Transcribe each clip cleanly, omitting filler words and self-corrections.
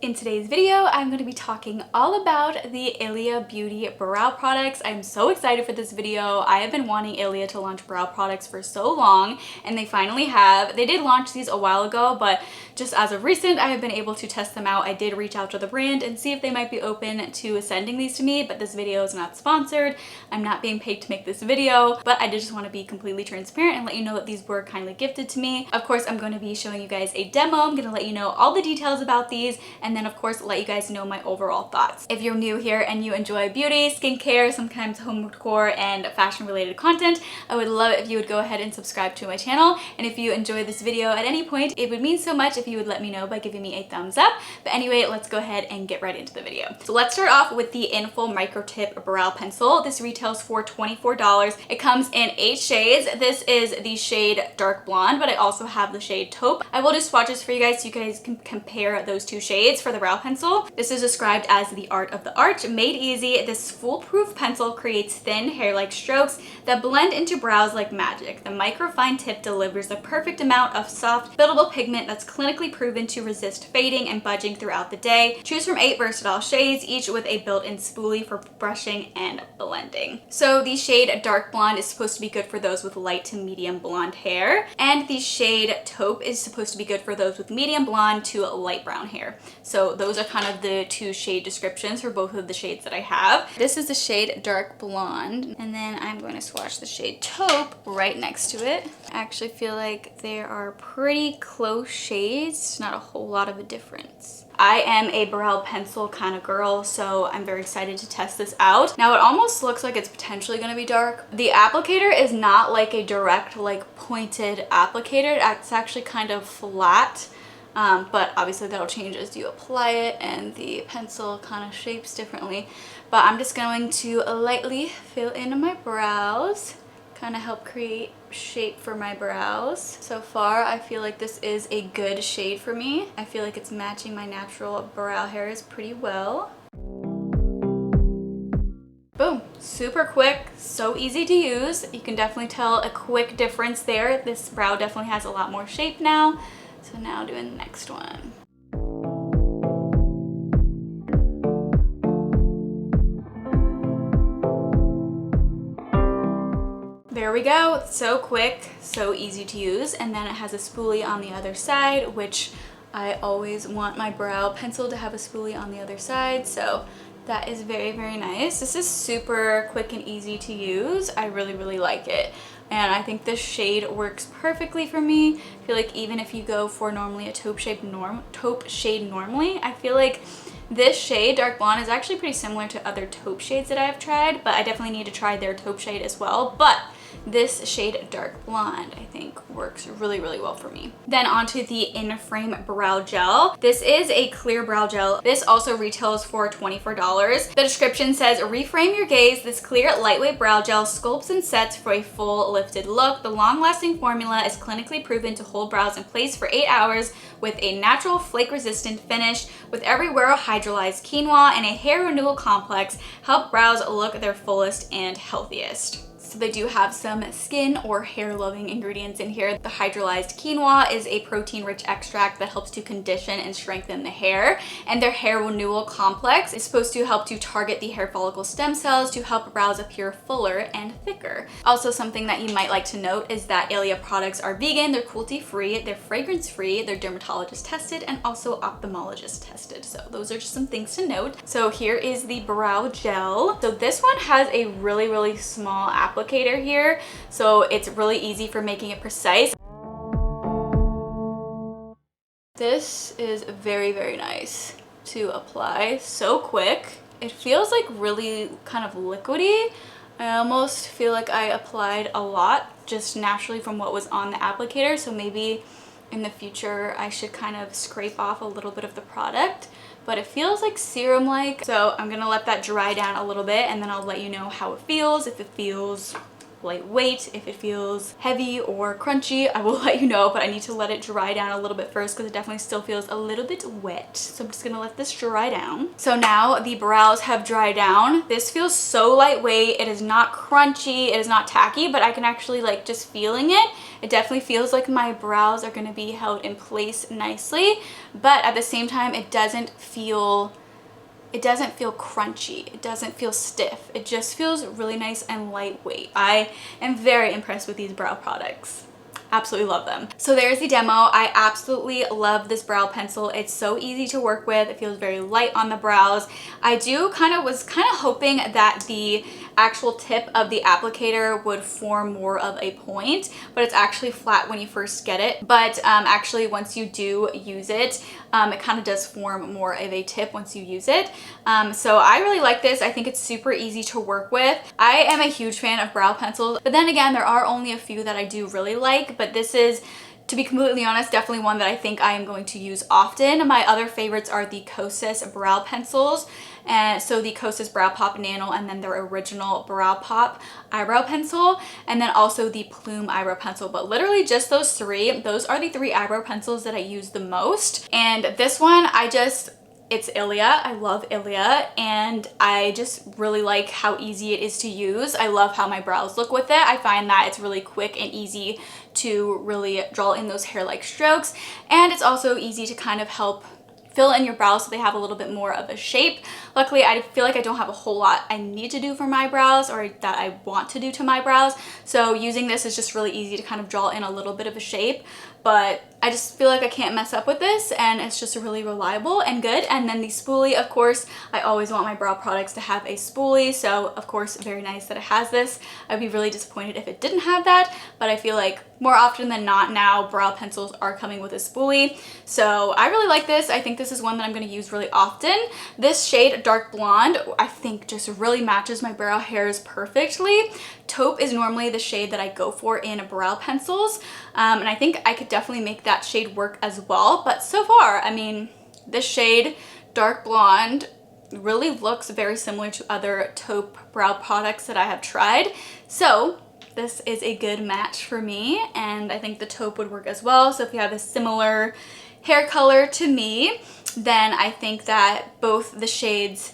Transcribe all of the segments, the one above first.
In today's video, I'm going to be talking all about the ILIA Beauty brow products. I'm so excited for this video. I have been wanting ILIA to launch brow products for so long, and they finally have. They did launch these a while ago, but just as of recent, I have been able to test them out. I did reach out to the brand and see if they might be open to sending these to me, but this video is not sponsored. I'm not being paid to make this video, but I did just want to be completely transparent and let you know that these were kindly gifted to me. Of course, I'm going to be showing you guys a demo. I'm going to let you know all the details about these, and then of course let you guys know my overall thoughts. If you're new here and you enjoy beauty, skincare, sometimes home decor, and fashion related content, I would love it if you would go ahead and subscribe to my channel. And if you enjoy this video at any point, it would mean so much if you would let me know by giving me a thumbs up. But anyway, let's go ahead and get right into the video. So let's start off with the Inframe Microtip brow pencil. This retails for $24. It comes in 8 shades. This is the shade dark blonde, but I also have the shade taupe. I will do swatches for you guys so you guys can compare those two shades for the brow pencil. This is described as the art of the arch, made easy. This foolproof pencil creates thin hair-like strokes that blend into brows like magic. The microfine tip delivers the perfect amount of soft, buildable pigment that's clinically proven to resist fading and budging throughout the day. Choose from 8 versatile shades, each with a built-in spoolie for brushing and blending. So the shade dark blonde is supposed to be good for those with light to medium blonde hair, and the shade taupe is supposed to be good for those with medium blonde to light brown hair. So those are kind of the two shade descriptions for both of the shades that I have. This is the shade dark blonde, and then I'm going to swatch the shade taupe right next to it. I actually feel like there are pretty close shades, not a whole lot of a difference. I am a brow pencil kind of girl, so I'm very excited to test this out. Now it almost looks like it's potentially going to be dark. The applicator is not like a direct, like pointed applicator. It's actually kind of flat. But obviously that'll change as you apply it, and the pencil kind of shapes differently. But I'm just going to lightly fill in my brows, kind of help create shape for my brows. So far, I feel like this is a good shade for me. I feel like it's matching my natural brow hairs pretty well. Boom, super quick, so easy to use. You can definitely tell a quick difference there. This brow definitely has a lot more shape now. So now doing the next one. There we go, so quick, so easy to use. And then it has a spoolie on the other side, which I always want my brow pencil to have a spoolie on the other side. So that is very, very nice. This is super quick and easy to use. I really, really like it. And I think this shade works perfectly for me. I feel like even if you go for normally a taupe shade normally, I feel like this shade, dark blonde, is actually pretty similar to other taupe shades that I've tried, but I definitely need to try their taupe shade as well. But this shade dark blonde, I think, works really, really well for me. Then onto the Inframe brow gel. This is a clear brow gel. This also retails for $24. The description says, reframe your gaze. This clear, lightweight brow gel sculpts and sets for a full lifted look. The long-lasting formula is clinically proven to hold brows in place for 8 hours with a natural flake-resistant finish. With every wear, hydrolyzed quinoa and a hair renewal complex help brows look their fullest and healthiest. So they do have some skin or hair loving ingredients in here. The hydrolyzed quinoa is a protein rich extract that helps to condition and strengthen the hair, and their hair renewal complex is supposed to help to target the hair follicle stem cells to help brows appear fuller and thicker. Also, something that you might like to note is that ILIA products are vegan, they're cruelty free, they're fragrance free, they're dermatologist tested, and also ophthalmologist tested. So those are just some things to note. So here is the brow gel. So this one has a really, really small applicator here, so it's really easy for making it precise. This is very, very nice to apply, so quick. It feels like really kind of liquidy. I almost feel like I applied a lot just naturally from what was on the applicator, so maybe in the future I should kind of scrape off a little bit of the product, but it feels like serum-like. So I'm gonna let that dry down a little bit, and then I'll let you know how it feels, if it feels lightweight, if it feels heavy or crunchy, I will let you know, but I need to let it dry down a little bit first because it definitely still feels a little bit wet. So I'm just gonna let this dry down. So now the brows have dried down. This feels so lightweight. It is not crunchy, it is not tacky, but I can actually like just feeling it. It definitely feels like my brows are gonna be held in place nicely, but at the same time, it doesn't feel crunchy. It doesn't feel stiff. It just feels really nice and lightweight. I am very impressed with these brow products. Absolutely love them. So there's the demo. I absolutely love this brow pencil. It's so easy to work with. It feels very light on the brows. I was kind of hoping that the actual tip of the applicator would form more of a point, but it's actually flat when you first get it. But actually once you do use it, it kind of does form more of a tip once you use it. So I really like this. I think it's super easy to work with. I am a huge fan of brow pencils, but then again, there are only a few that I do really like, but this is, to be completely honest, definitely one that I think I am going to use often. My other favorites are the Kosas brow pencils. And so the Kosas Brow Pop Nano, and then their original Brow Pop eyebrow pencil, and then also the Plume eyebrow pencil. But literally just those three, those are the three eyebrow pencils that I use the most. And this one, it's ILIA. I love ILIA, and I just really like how easy it is to use. I love how my brows look with it. I find that it's really quick and easy to really draw in those hair-like strokes, and it's also easy to kind of help fill in your brows so they have a little bit more of a shape. Luckily, I feel like I don't have a whole lot I need to do for my brows or that I want to do to my brows. So using this is just really easy to kind of draw in a little bit of a shape. But I just feel like I can't mess up with this, and it's just really reliable and good. And then the spoolie, of course, I always want my brow products to have a spoolie. So of course, very nice that it has this. I'd be really disappointed if it didn't have that, but I feel like more often than not now, brow pencils are coming with a spoolie. So I really like this. I think this is one that I'm gonna use really often. This shade, Dark Blonde, I think just really matches my brow hairs perfectly. Taupe is normally the shade that I go for in brow pencils. And I think I could definitely make that shade work as well. But so far, I mean, this shade, Dark Blonde, really looks very similar to other taupe brow products that I have tried. So this is a good match for me, and I think the taupe would work as well. So if you have a similar hair color to me, then I think that both the shades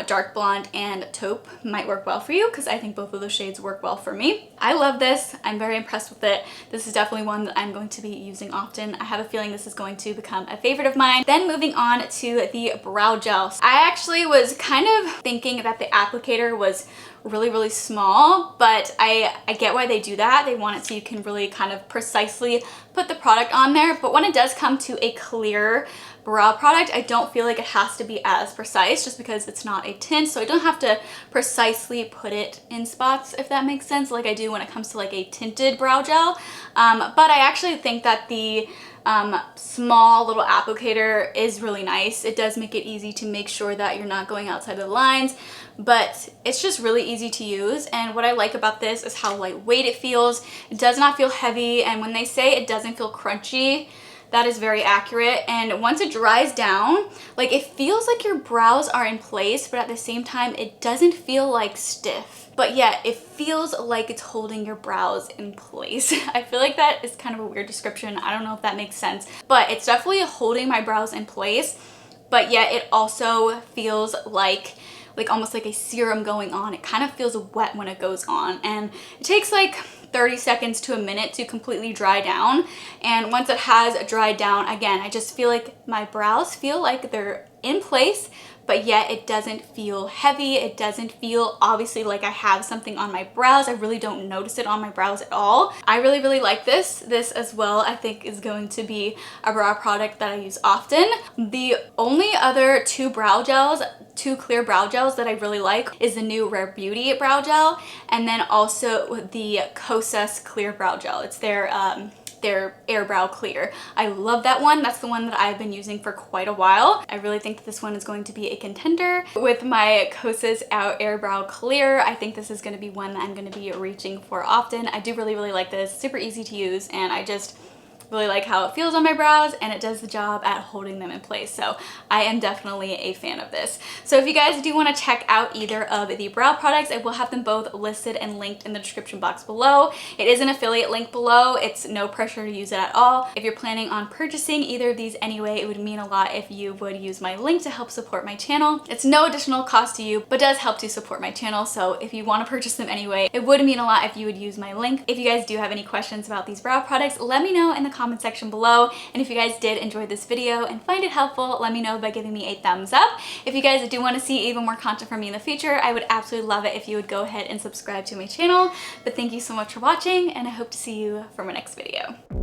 Dark Blonde and Taupe might work well for you, because I think both of those shades work well for me. I love this. I'm very impressed with it. This is definitely one that I'm going to be using often. I have a feeling this is going to become a favorite of mine. Then moving on to the brow gel. I actually was kind of thinking that the applicator was really small, but I get why they do that. They want it so you can really kind of precisely put the product on there. But when it does come to a clear brow product, I don't feel like it has to be as precise, just because it's not a tint, so I don't have to precisely put it in spots, if that makes sense, like I do when it comes to like a tinted brow gel. But I actually think that the small little applicator is really nice. It does make it easy to make sure that you're not going outside of the lines, but it's just really easy to use. And what I like about this is how lightweight it feels. It does not feel heavy, and when they say it doesn't feel crunchy, that is very accurate. And once it dries down, like, it feels like your brows are in place, but at the same time, it doesn't feel like stiff. But yet it feels like it's holding your brows in place. I feel like that is kind of a weird description. I don't know if that makes sense, but it's definitely holding my brows in place, but yet it also feels like almost like a serum going on. It kind of feels wet when it goes on, and it takes like 30 seconds to a minute to completely dry down. And once it has dried down, again, I just feel like my brows feel like they're in place, but yet it doesn't feel heavy. It doesn't feel obviously like I have something on my brows. I really don't notice it on my brows at all. I really like this. This as well, I think, is going to be a brow product that I use often. The only other two clear brow gels that I really like is the new Rare Beauty brow gel, and then also the Kosas clear brow gel. It's their Air Brow Clear. I love that one. That's the one that I've been using for quite a while. I really think that this one is going to be a contender. With my Kosas Air Brow Clear, I think this is going to be one that I'm going to be reaching for often. I do really like this. Super easy to use, and I just really like how it feels on my brows, and it does the job at holding them in place. So I am definitely a fan of this. So if you guys do want to check out either of the brow products, I will have them both listed and linked in the description box below. It is an affiliate link below. It's no pressure to use it at all. If you're planning on purchasing either of these anyway, it would mean a lot if you would use my link to help support my channel. It's no additional cost to you, but does help to support my channel. So if you want to purchase them anyway, it would mean a lot if you would use my link. If you guys do have any questions about these brow products, let me know in the comment section below. And if you guys did enjoy this video and find it helpful, let me know by giving me a thumbs up. If you guys do want to see even more content from me in the future, I would absolutely love it if you would go ahead and subscribe to my channel. But thank you so much for watching, and I hope to see you for my next video.